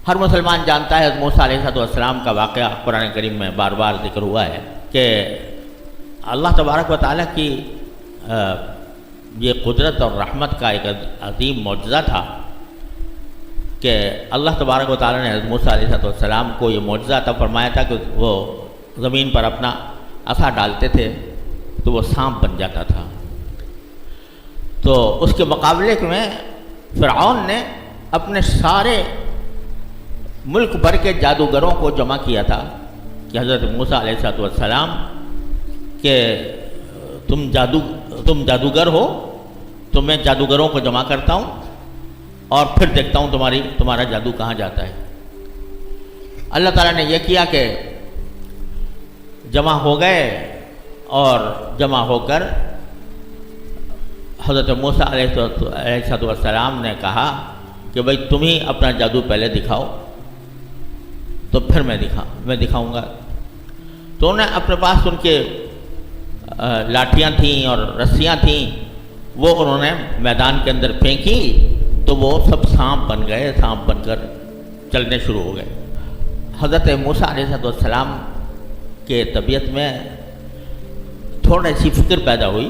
ہر مسلمان جانتا ہے حضرت موسیٰ علیہ السلام کا واقعہ قرآن کریم میں بار بار ذکر ہوا ہے کہ اللہ تبارک و تعالیٰ کی یہ قدرت اور رحمت کا ایک عظیم معجزہ تھا کہ اللہ تبارک و تعالیٰ نے حضرت موسیٰ علیہ السلام کو یہ معجزہ عطا فرمایا تھا کہ وہ زمین پر اپنا عصا ڈالتے تھے تو وہ سانپ بن جاتا تھا. تو اس کے مقابلے میں فرعون نے اپنے سارے ملک بھر کے جادوگروں کو جمع کیا تھا کہ حضرت موسیٰ علیہ السلام کہ تم جادوگر ہو تو میں جادوگروں کو جمع کرتا ہوں اور پھر دیکھتا ہوں تمہارا جادو کہاں جاتا ہے. اللہ تعالیٰ نے یہ کیا کہ جمع ہو گئے اور جمع ہو کر حضرت موسیٰ علیہ السلام نے کہا کہ بھئی تم ہی اپنا جادو پہلے دکھاؤ تو پھر میں دکھاؤں گا. تو انہیں اپنے پاس ان کے لاٹھیاں تھیں اور رسیاں تھیں، وہ انہوں نے میدان کے اندر پھینکی تو وہ سب سانپ بن گئے، سانپ بن کر چلنے شروع ہو گئے. حضرت موسیٰ علیہ السلام کے طبیعت میں تھوڑی سی فکر پیدا ہوئی،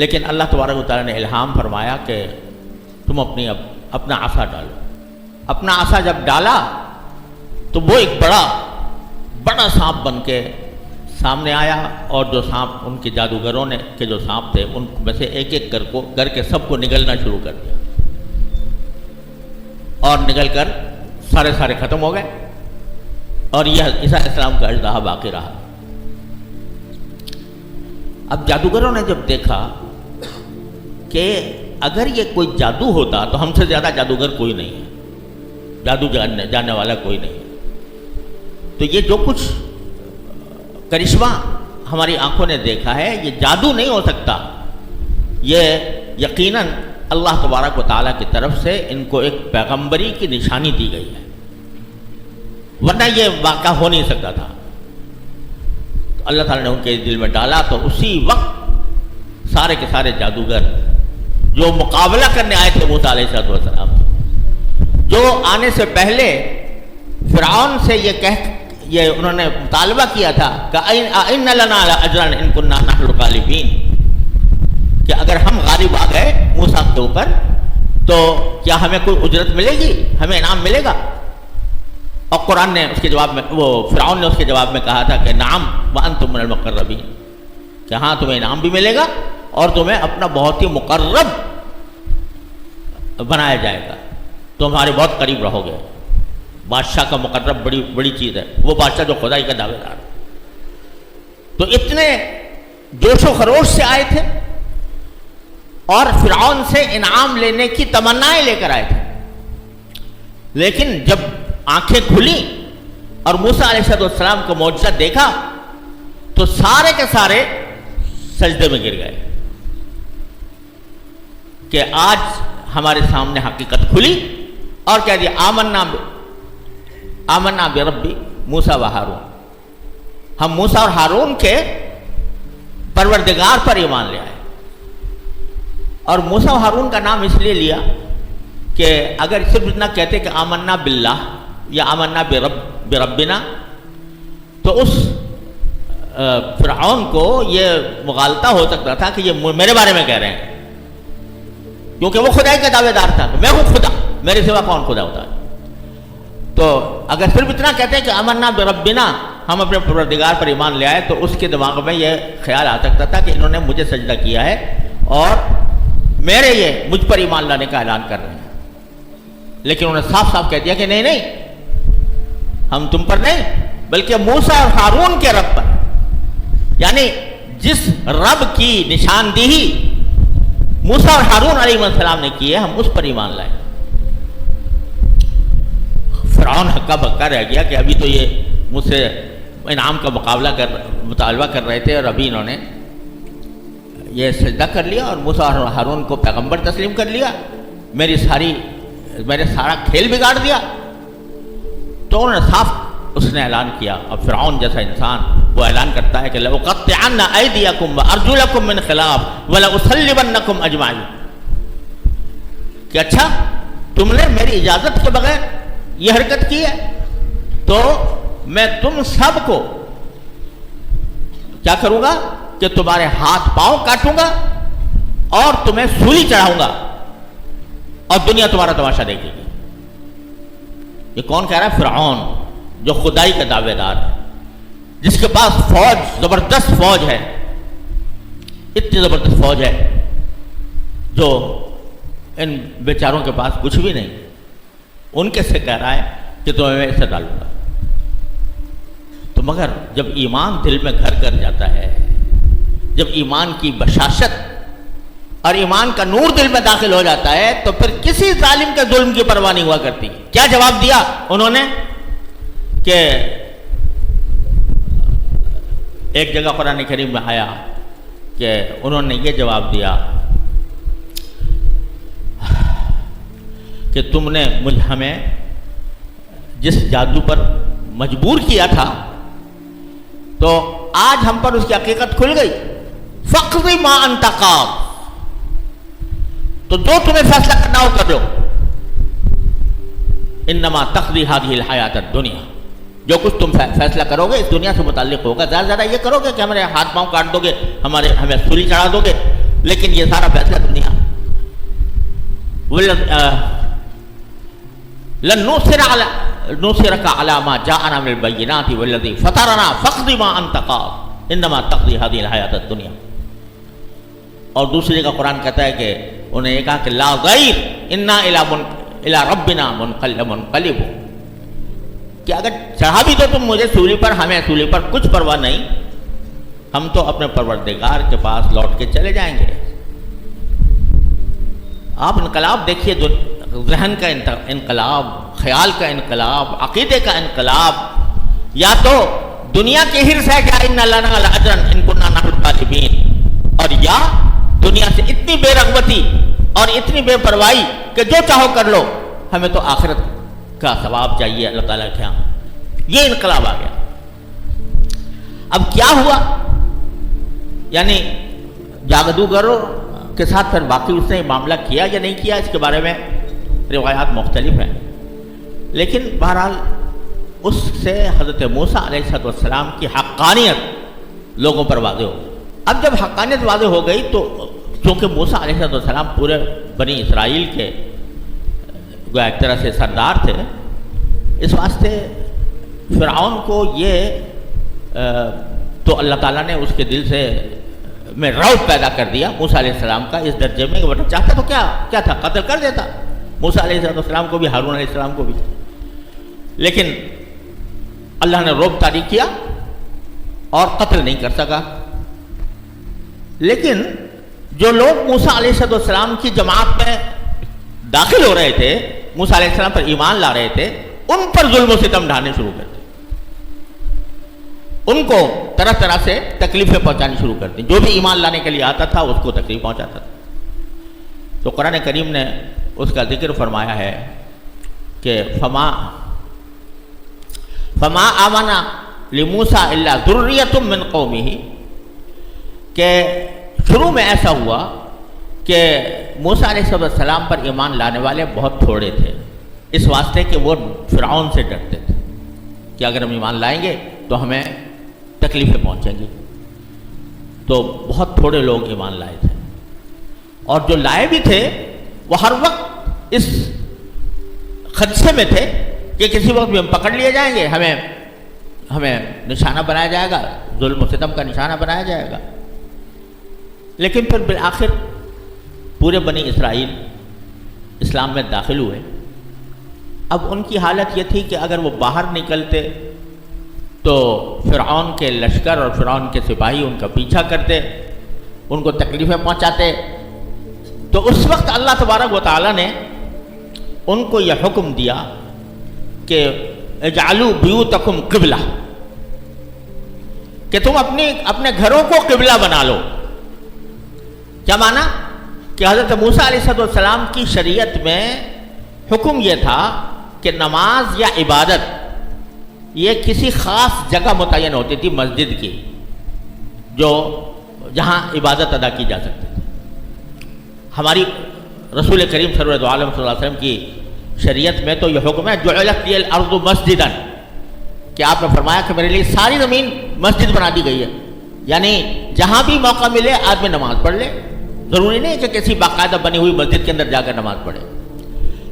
لیکن اللہ تبارک و تعالیٰ نے الہام فرمایا کہ تم اپنا عصا ڈالو. اپنا عصا جب ڈالا تو وہ ایک بڑا سانپ بن کے سامنے آیا، اور جو سانپ ان کے جادوگروں نے کے جو سانپ تھے ان میں سے ایک ایک کر کے سب کو نگلنا شروع کر دیا، اور نگل کر سارے ختم ہو گئے، اور یہ عیسیٰ علیہ السلام کا اژدہا باقی رہا. اب جادوگروں نے جب دیکھا کہ اگر یہ کوئی جادو ہوتا تو ہم سے زیادہ جادوگر کوئی نہیں ہے، جادو جاننے والا کوئی نہیں ہے، تو یہ جو کچھ کرشمہ ہماری آنکھوں نے دیکھا ہے یہ جادو نہیں ہو سکتا، یہ یقیناً اللہ تبارک و تعالیٰ کی طرف سے ان کو ایک پیغمبری کی نشانی دی گئی ہے، ورنہ یہ واقعہ ہو نہیں سکتا تھا. اللہ تعالیٰ نے ان کے دل میں ڈالا تو اسی وقت سارے کے سارے جادوگر جو مقابلہ کرنے آئے تھے موسیٰ علیہ السلام، جو آنے سے پہلے فرعون سے یہ انہوں نے مطالبہ کیا تھا کہ اَإِنَّ لَنَا لَأَجْرًا إِن كُنَّا نَحْنُ الْغَالِبِينَ، کہ اگر ہم غالب آ گئے موسیٰ کے اوپر تو کیا ہمیں کوئی اجرت ملے گی، ہمیں انعام ملے گا؟ اور قرآن نے اس کے جواب میں فرعون نے اس کے جواب میں کہا تھا کہ نعم وانتم من المقربین، کہ ہاں تمہیں انعام بھی ملے گا اور تمہیں اپنا بہت ہی مقرب بنایا جائے گا، تم ہمارے بہت قریب رہو گے. بادشاہ کا مقرب بڑی چیز ہے، وہ بادشاہ جو خدائی کا دعوے دار. تو اتنے جوش و خروش سے آئے تھے اور فرعون سے انعام لینے کی تمنائیں لے کر آئے تھے، لیکن جب آنکھیں کھلی اور موسیٰ علیہ السلام کو معجزہ دیکھا تو سارے کے سارے سجدے میں گر گئے کہ آج ہمارے سامنے حقیقت کھلی، اور کہہ دیا آمنا بربی موسیٰ و ہارون، ہم موسیٰ اور ہارون کے پروردگار پر ایمان لے آئے. اور موسیٰ و ہارون کا نام اس لیے لیا کہ اگر صرف اتنا کہتے کہ آمنا باللہ یا آمنا بربنا تو اس فرعون کو یہ مغالطہ ہو سکتا تھا کہ یہ میرے بارے میں کہہ رہے ہیں، کیونکہ وہ خدائی کا دعوے دار تھا کہ میں ہوں خدا، میرے سوا کون خدا ہوتا ہے. تو اگر صرف اتنا کہتے ہیں کہ آمنا بربنا، ہم اپنے پروردگار پر ایمان لے آئے، تو اس کے دماغ میں یہ خیال آ سکتا تھا کہ انہوں نے مجھے سجدہ کیا ہے اور مجھ پر ایمان لانے کا اعلان کر رہے ہیں. لیکن انہوں نے صاف صاف کہہ دیا کہ نہیں، ہم تم پر نہیں بلکہ موسیٰ اور ہارون کے رب پر، یعنی جس رب کی نشاندہی موسیٰ اور ہارون علیہ السلام نے کی ہے ہم اس پر ایمان لائیں. فرعون ہکا بکا رہ گیا کہ ابھی تو یہ مجھ سے انعام کا مطالبہ کر رہے تھے اور ابھی انہوں نے یہ سجدہ کر لیا اور موسیٰ اور ہارون کو پیغمبر تسلیم کر لیا، میرے سارا کھیل بگاڑ دیا. تو انہوں نے صاف اس نے اعلان کیا، اور فرعون جیسا انسان وہ اعلان کرتا ہے کہ لَأُقَطِّعَنَّ أَيْدِيَكُمْ وَأَرْجُلَكُمْ مِنْ خِلَافٍ وَلَأُصَلِّبَنَّكُمْ أَجْمَعِينَ، کہ اچھا تم نے میری اجازت کے بغیر یہ حرکت کی ہے تو میں تم سب کو کیا کروں گا کہ تمہارے ہاتھ پاؤں کاٹوں گا اور تمہیں سولی چڑھاؤں گا اور دنیا تمہارا تماشا دیکھے گی. یہ کون کہہ رہا ہے؟ فرعون، جو خدائی کا دعوے دار ہے، جس کے پاس فوج، زبردست فوج ہے، اتنی زبردست فوج ہے جو ان بیچاروں کے پاس کچھ بھی نہیں، ان کے سے کہہ رہا ہے کہ تمہیں میں اسے ڈالوں گا. تو مگر جب ایمان دل میں گھر کر جاتا ہے، جب ایمان کی بشاشت اور ایمان کا نور دل میں داخل ہو جاتا ہے، تو پھر کسی ظالم کے ظلم کی پرواہ نہیں ہوا کرتی. کیا جواب دیا انہوں نے؟ کہ ایک جگہ قرآن کریم میں آیا کہ انہوں نے یہ جواب دیا کہ تم نے ہمیں جس جادو پر مجبور کیا تھا تو آج ہم پر اس کی حقیقت کھل گئی. فَاقْضِ مَا أَنْتَ قَاضٍ، تو جو تمہیں فیصلہ کرنا ہو کر لو. انما تقضی هذه الحیات الدنیا، جو کچھ تم فیصلہ کرو گے اس دنیا سے متعلق ہوگا. زیادہ زیادہ یہ کرو گے کہ ہمارے ہاتھ پاؤں کاٹ دو گے، ہمیں سولی چڑھا دو گے، لیکن یہ سارا فیصلہ دنیا. لن نُصِرَكَ عَلَى مَا جَاءَنَا مِنَ الْبَيِّنَاتِ وَالَّذِي فَطَرَنَا فَاقْضِ مَا أَنْتَ قَاضٍ إِنَّمَا تَقْضِي هَذِهِ الْحَيَاةَ الدُّنْيَا. اور دوسری جگہ قرآن کہتا ہے کہ انہیں یہ کہا کہ لا غیر انا الی ربنا منقلب، کہ اگر چڑھا بھی تو تم مجھے سولی پر، ہمیں سولی پر کچھ پرواہ نہیں، ہم تو اپنے پروردگار کے پاس لوٹ کے چلے جائیں گے. آپ انقلاب دیکھیے، ذہن کا انقلاب، خیال کا انقلاب، عقیدے کا انقلاب. یا تو دنیا کی حرص ہے کہ ان لنا لاجرا ان كنا نحن الغالبین، اور یا دنیا سے اتنی بے رغبتی اور اتنی بے پرواہی کہ جو چاہو کر لو، ہمیں تو آخرت کا ثواب چاہیے اللہ تعالیٰ کے ہاں. یہ انقلاب آ گیا. اب کیا ہوا؟ یعنی جادوگروں کے ساتھ پھر باقی اس نے معاملہ کیا یا نہیں کیا، اس کے بارے میں روایات مختلف ہیں، لیکن بہرحال اس سے حضرت موسیٰ علیہ السلام کی حقانیت لوگوں پر واضح ہو. اب جب حقانیت واضح ہو گئی تو چونکہ موسیٰ علیہ السلام پورے بنی اسرائیل کے گویا ایک طرح سے سردار تھے، اس واسطے فرعون کو یہ تو اللہ تعالیٰ نے اس کے دل سے میں رعب پیدا کر دیا موسیٰ علیہ السلام کا اس درجے میں کہ وہ چاہتا تو کیا تھا، قتل کر دیتا موسیٰ علیہ السلام کو بھی، ہارون علیہ السلام کو بھی. لیکن اللہ نے رعب طاری کیا اور قتل نہیں کر سکا. لیکن جو لوگ موسیٰ علیہ السلام کی جماعت میں داخل ہو رہے تھے، موسیٰ علیہ السلام پر ایمان لا رہے تھے، ان پر ظلم و ستم ڈھانے شروع کر دی، ان کو طرح طرح سے تکلیفیں پہنچانی شروع کر دی. جو بھی ایمان لانے کے لیے آتا تھا اس کو تکلیف پہنچاتا تھا. تو قرآن کریم نے اس کا ذکر فرمایا ہے کہ فما آمن لموسیٰ الا ذریۃ من قومہ، کہ شروع میں ایسا ہوا کہ موسیٰ علیہ السلام پر ایمان لانے والے بہت تھوڑے تھے، اس واسطے کہ وہ فرعون سے ڈرتے تھے کہ اگر ہم ایمان لائیں گے تو ہمیں تکلیفیں پہنچیں گی. تو بہت تھوڑے لوگ ایمان لائے تھے، اور جو لائے بھی تھے وہ ہر وقت اس خدشے میں تھے کہ کسی وقت بھی ہم پکڑ لیے جائیں گے، ہمیں نشانہ بنایا جائے گا، ظلم و ستم کا نشانہ بنایا جائے گا. لیکن پھر بالآخر پورے بنی اسرائیل اسلام میں داخل ہوئے. اب ان کی حالت یہ تھی کہ اگر وہ باہر نکلتے تو فرعون کے لشکر اور فرعون کے سپاہی ان کا پیچھا کرتے، ان کو تکلیفیں پہنچاتے. تو اس وقت اللہ تبارک و تعالیٰ نے ان کو یہ حکم دیا کہ اجعلوا بیوتکم قبلہ، کہ تم اپنے گھروں کو قبلہ بنا لو. کیا معنی؟ کہ حضرت موسیٰ علیہ السلام کی شریعت میں حکم یہ تھا کہ نماز یا عبادت یہ کسی خاص جگہ متعین ہوتی تھی مسجد کی، جہاں عبادت ادا کی جا سکتی تھی. ہماری رسول کریم صلی اللہ علیہ وسلم کی شریعت میں تو یہ حکم ہے جعلت لی الارض مسجدا، کہ آپ نے فرمایا کہ میرے لیے ساری زمین مسجد بنا دی گئی ہے، یعنی جہاں بھی موقع ملے آدمی نماز پڑھ لے، ضروری نہیں کہ کسی باقاعدہ بنی ہوئی مسجد کے اندر جا کر نماز پڑھے۔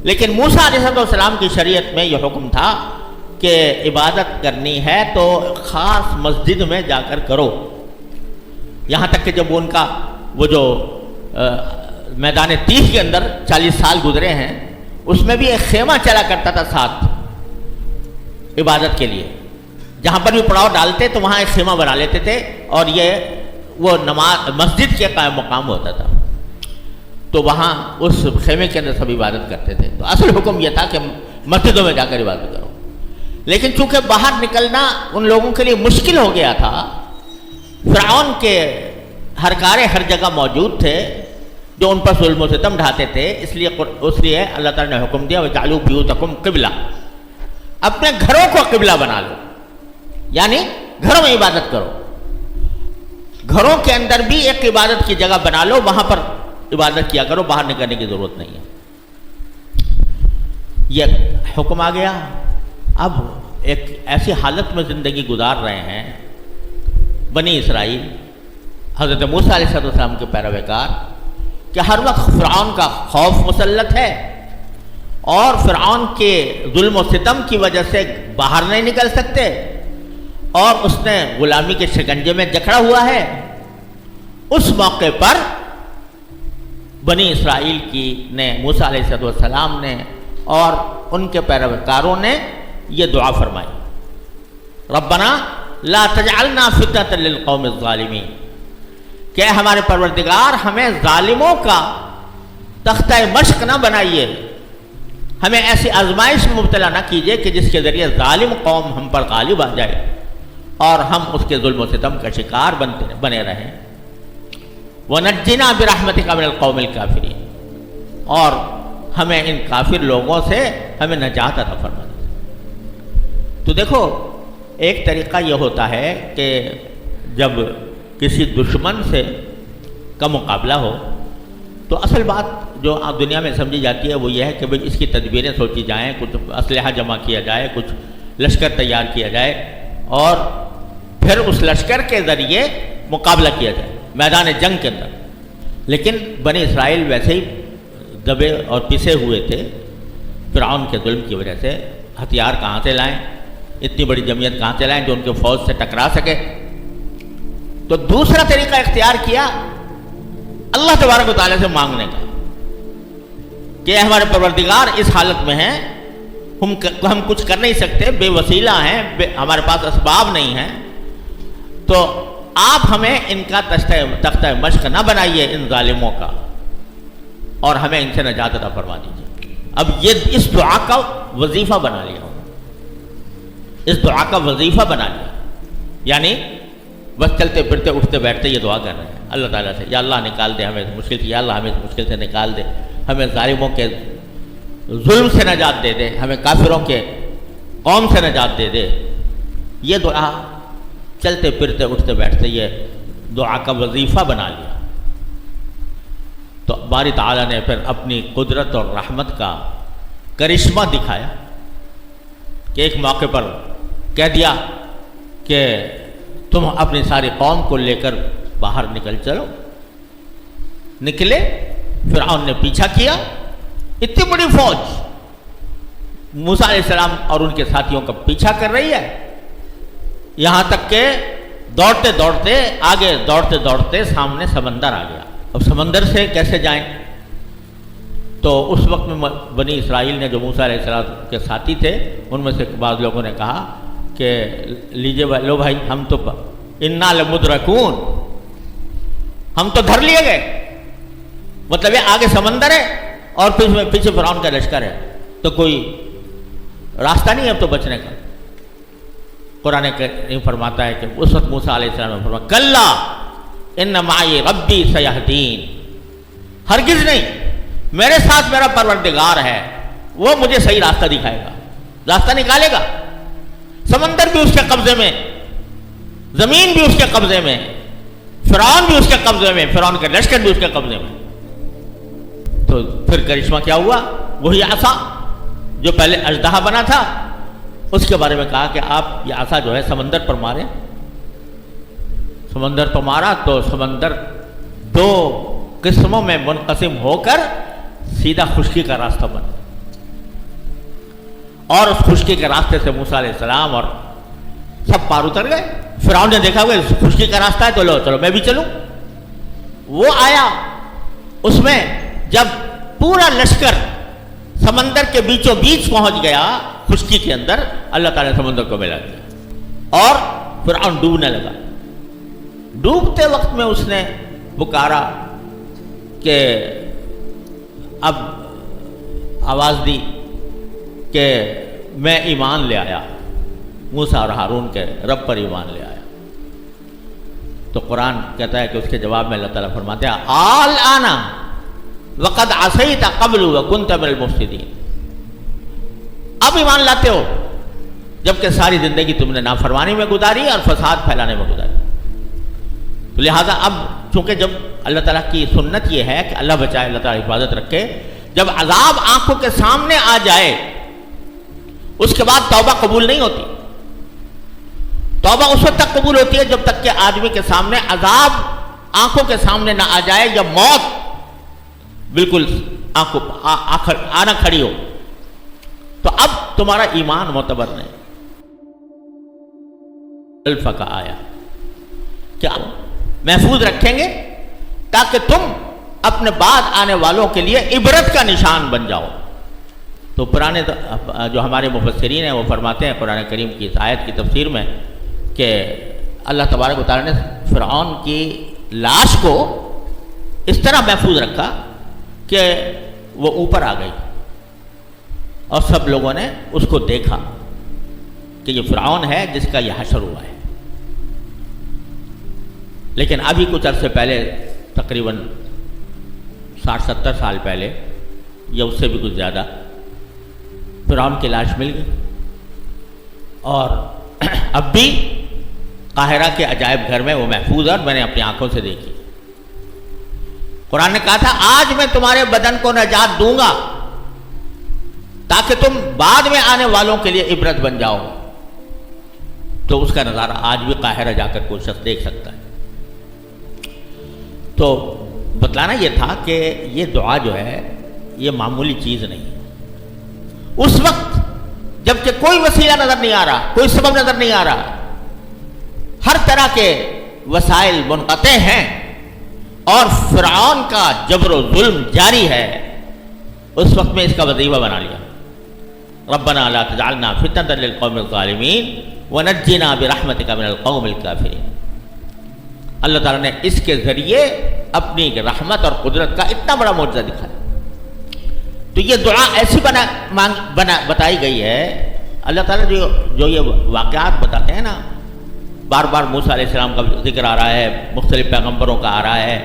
لیکن موسیٰ علیہ السلام کی شریعت میں یہ حکم تھا کہ عبادت کرنی ہے تو خاص مسجد میں جا کر کرو، یہاں تک کہ جب ان کا وہ جو میدان تیہ کے اندر 40 سال گزرے ہیں، اس میں بھی ایک خیمہ چلا کرتا تھا ساتھ عبادت کے لیے، جہاں پر بھی پڑاؤ ڈالتے تو وہاں ایک خیمہ بنا لیتے تھے، اور یہ وہ نماز مسجد کے قائم مقام ہوتا تھا، تو وہاں اس خیمے کے اندر سب عبادت کرتے تھے۔ تو اصل حکم یہ تھا کہ مسجدوں میں جا کر عبادت کرو، لیکن چونکہ باہر نکلنا ان لوگوں کے لیے مشکل ہو گیا تھا، فرعون کے ہر کارے ہر جگہ موجود تھے جو ان پر ظلم و ستم ڈھاتے تھے، اس لیے اللہ تعالیٰ نے حکم دیا وَجَعَلُوا بِيُوتَكُمْ قِبْلَةً، اپنے گھروں کو قبلہ بنا لو، یعنی گھروں میں عبادت کرو، گھروں کے اندر بھی ایک عبادت کی جگہ بنا لو، وہاں پر عبادت کیا کرو، باہر نکلنے کی ضرورت نہیں ہے۔ یہ حکم آ گیا۔ اب ایک ایسی حالت میں زندگی گزار رہے ہیں بنی اسرائیل، حضرت موسیٰ علیہ السلام کے پیروکار، کہ ہر وقت فرعون کا خوف مسلط ہے، اور فرعون کے ظلم و ستم کی وجہ سے باہر نہیں نکل سکتے، اور اس نے غلامی کے شکنجے میں جکڑا ہوا ہے۔ اس موقع پر بنی اسرائیل نے موسیٰ علیہ السلام نے اور ان کے پیروکاروں نے یہ دعا فرمائی، ربنا لا تجعلنا فتنة للقوم الظالمین، کہ ہمارے پروردگار ہمیں ظالموں کا تختہ مشق نہ بنائیے، ہمیں ایسی آزمائش میں مبتلا نہ کیجیے کہ جس کے ذریعے ظالم قوم ہم پر غالب آ جائے اور ہم اس کے ظلم و ستم کا شکار بنے رہیں۔ وَنَجِّنَا بِرَحْمَتِكَ مِنَ الْقَوْمِ الْكَافِرِينَ، اور ہمیں ان کافر لوگوں سے ہمیں نجات عطا فرما دے۔ تو دیکھو، ایک طریقہ یہ ہوتا ہے کہ جب کسی دشمن سے کا مقابلہ ہو تو اصل بات جو دنیا میں سمجھی جاتی ہے وہ یہ ہے کہ بھئی اس کی تدبیریں سوچی جائیں، کچھ اسلحہ جمع کیا جائے، کچھ لشکر تیار کیا جائے، اور پھر اس لشکر کے ذریعے مقابلہ کیا جائے میدان جنگ کے اندر۔ لیکن بنی اسرائیل ویسے ہی دبے اور پسے ہوئے تھے فرعون کے ظلم کی وجہ سے، ہتھیار کہاں سے لائیں، اتنی بڑی جمعیت کہاں سے لائیں جو ان کے فوج سے ٹکرا سکے؟ تو دوسرا طریقہ اختیار کیا اللہ تبارک و تعالیٰ سے مانگنے کا، کہ ہمارے پروردگار اس حالت میں ہیں، ہم کچھ کر نہیں سکتے، بے وسیلہ ہیں، ہمارے پاس اسباب نہیں ہیں، تو آپ ہمیں ان کا تختہ مشق نہ بنائیے ان ظالموں کا، اور ہمیں ان سے نجات عطا فرما دیجیے۔ اب یہ اس دعا کا وظیفہ بنا لیا، اس دعا کا وظیفہ بنا لیا، یعنی بس چلتے پھرتے اٹھتے بیٹھتے یہ دعا کر رہے ہیں اللہ تعالیٰ سے، یا اللہ نکال دے ہمیں اس مشکل سے، یا اللہ ہمیں اس مشکل سے نکال دے، ہمیں ظالموں کے ظلم سے نجات دے دے، ہمیں کافروں کے قوم سے نجات دے دے۔ یہ دعا چلتے پھرتے اٹھتے بیٹھتے یہ دعا کا وظیفہ بنا لیا۔ تو باری تعالیٰ نے پھر اپنی قدرت اور رحمت کا کرشمہ دکھایا کہ ایک موقع پر کہہ دیا کہ تم اپنی ساری قوم کو لے کر باہر نکل چلو۔ نکلے، فرعون نے پیچھا کیا، اتنی بڑی فوج موسیٰ علیہ السلام اور ان کے ساتھیوں کا پیچھا کر رہی ہے، یہاں تک کہ دوڑتے دوڑتے آگے، دوڑتے دوڑتے سامنے سمندر آ گیا۔ اب سمندر سے کیسے جائیں؟ تو اس وقت میں بنی اسرائیل نے جو موسیٰ علیہ السلام کے ساتھی تھے ان میں سے بعض لوگوں نے کہا کہ لیجیے لو بھائی، ہم تو انا لمدرکون، ہم تو دھر لیے گئے، مطلب یہ آگے سمندر ہے اور پیچھے فرعون کا لشکر ہے، تو کوئی راستہ نہیں اب تو بچنے کا۔ قرآن کریم فرماتا ہے کہ اس وقت موسیٰ علیہ السلام نے فرمایا کلا ان معی ربی سیہدین، ہرگز نہیں، میرے ساتھ میرا پروردگار ہے، وہ مجھے صحیح راستہ دکھائے گا، راستہ نکالے گا۔ سمندر بھی اس کے قبضے میں، زمین بھی اس کے قبضے میں، فرعون بھی اس کے قبضے میں، فرعون کا لشکر بھی اس کے قبضے میں۔ تو پھر کرشمہ کیا ہوا؟ وہی عصا، جو پہلے اژدہا بنا تھا اس کے بارے میں کہا کہ آپ یہ عصا جو ہے سمندر پر ماریں. سمندر تو مارا تو سمندر دو قسموں میں منقسم ہو کر سیدھا خشکی کا راستہ بنا. اور اس خشکی کے راستے سے موسیٰ علیہ السلام اور سب پار اتر گئے. فرعون نے دیکھا کہ خشکی کا راستہ ہے تو لو چلو میں بھی چلوں. وہ آیا, اس میں جب پورا لشکر سمندر کے بیچوں بیچ پہنچ گیا خشکی کے اندر, اللہ تعالیٰ نے سمندر کو ملا دیا اور فرعون ڈوبنے لگا. ڈوبتے وقت میں اس نے پکارا کہ اب آواز دی کہ میں ایمان لے آیا, موسیٰ اور ہارون کے رب پر ایمان لے آیا. تو قرآن کہتا ہے کہ اس کے جواب میں اللہ تعالیٰ فرماتے ہیں الآن وقد عصیت قبل وکنت من المفسدین. اب ایمان لاتے ہو جبکہ ساری زندگی تم نے نافرمانی میں گزاری اور فساد پھیلانے میں گزاری. تو لہٰذا اب چونکہ جب اللہ تعالیٰ کی سنت یہ ہے کہ اللہ بچائے, اللہ تعالیٰ حفاظت رکھے, جب عذاب آنکھوں کے سامنے آ جائے اس کے بعد توبہ قبول نہیں ہوتی. توبہ اس وقت تک قبول ہوتی ہے جب تک کہ آدمی کے سامنے عذاب آنکھوں کے سامنے نہ آ جائے یا موت بالکل آنا کھڑی ہو. تو اب تمہارا ایمان معتبر نہیں. الفقہ آیا کیا محفوظ رکھیں گے تاکہ تم اپنے بعد آنے والوں کے لیے عبرت کا نشان بن جاؤ. تو پرانے جو ہمارے مفسرین ہیں وہ فرماتے ہیں قرآن کریم کی اس آیت کی تفسیر میں کہ اللہ تبارک و تعالیٰ نے فرعون کی لاش کو اس طرح محفوظ رکھا کہ وہ اوپر آ گئی اور سب لوگوں نے اس کو دیکھا کہ یہ فرعون ہے جس کا یہ حشر ہوا ہے. لیکن ابھی کچھ عرصے پہلے تقریباً 60-70 سال پہلے یا اس سے بھی کچھ زیادہ فرعون کی لاش مل گئی اور اب بھی قاہرہ کے عجائب گھر میں وہ محفوظ ہے اور میں نے اپنی آنکھوں سے دیکھی. قرآن نے کہا تھا آج میں تمہارے بدن کو نجات دوں گا تاکہ تم بعد میں آنے والوں کے لیے عبرت بن جاؤ. تو اس کا نظارہ آج بھی قاہرہ جا کر کوئی شخص دیکھ سکتا ہے. تو بتلانا یہ تھا کہ یہ دعا جو ہے یہ معمولی چیز نہیں ہے. اس وقت جب کہ کوئی وسیلہ نظر نہیں آ رہا, کوئی سبب نظر نہیں آ رہا, ہر طرح کے وسائل منقطع ہیں اور فرعون کا جبر و ظلم جاری ہے, اس وقت میں اس کا وظیفہ بنا لیا ربنا لا تجعلنا فتنة للقوم الظالمین ونجنا برحمتک من القوم الکافرین. اللہ تعالیٰ نے اس کے ذریعے اپنی رحمت اور قدرت کا اتنا بڑا معجزہ دکھایا. تو یہ دعا ایسی بتائی گئی ہے. اللہ تعالیٰ جو یہ واقعات بتاتے ہیں نا, بار بار موسیٰ علیہ السلام کا ذکر آ رہا ہے, مختلف پیغمبروں کا آ رہا ہے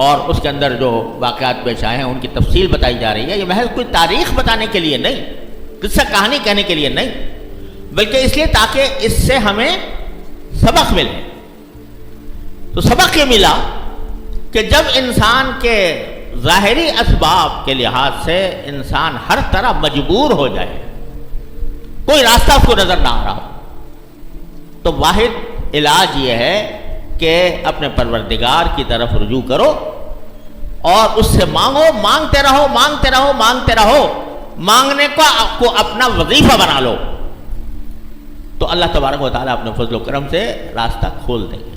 اور اس کے اندر جو واقعات پیش آئے ہیں ان کی تفصیل بتائی جا رہی ہے. یہ محض کوئی تاریخ بتانے کے لیے نہیں, قصہ کہانی کہنے کے لیے نہیں, بلکہ اس لیے تاکہ اس سے ہمیں سبق ملے. تو سبق یہ ملا کہ جب انسان کے ظاہری اسباب کے لحاظ سے انسان ہر طرح مجبور ہو جائے, کوئی راستہ اس کو نظر نہ آ رہا ہو, تو واحد علاج یہ ہے کہ اپنے پروردگار کی طرف رجوع کرو اور اس سے مانگو, مانگتے رہو مانگتے رہو مانگتے رہو, مانگنے کو اپنا وظیفہ بنا لو, تو اللہ تبارک و تعالیٰ اپنے فضل و کرم سے راستہ کھول دیں گے.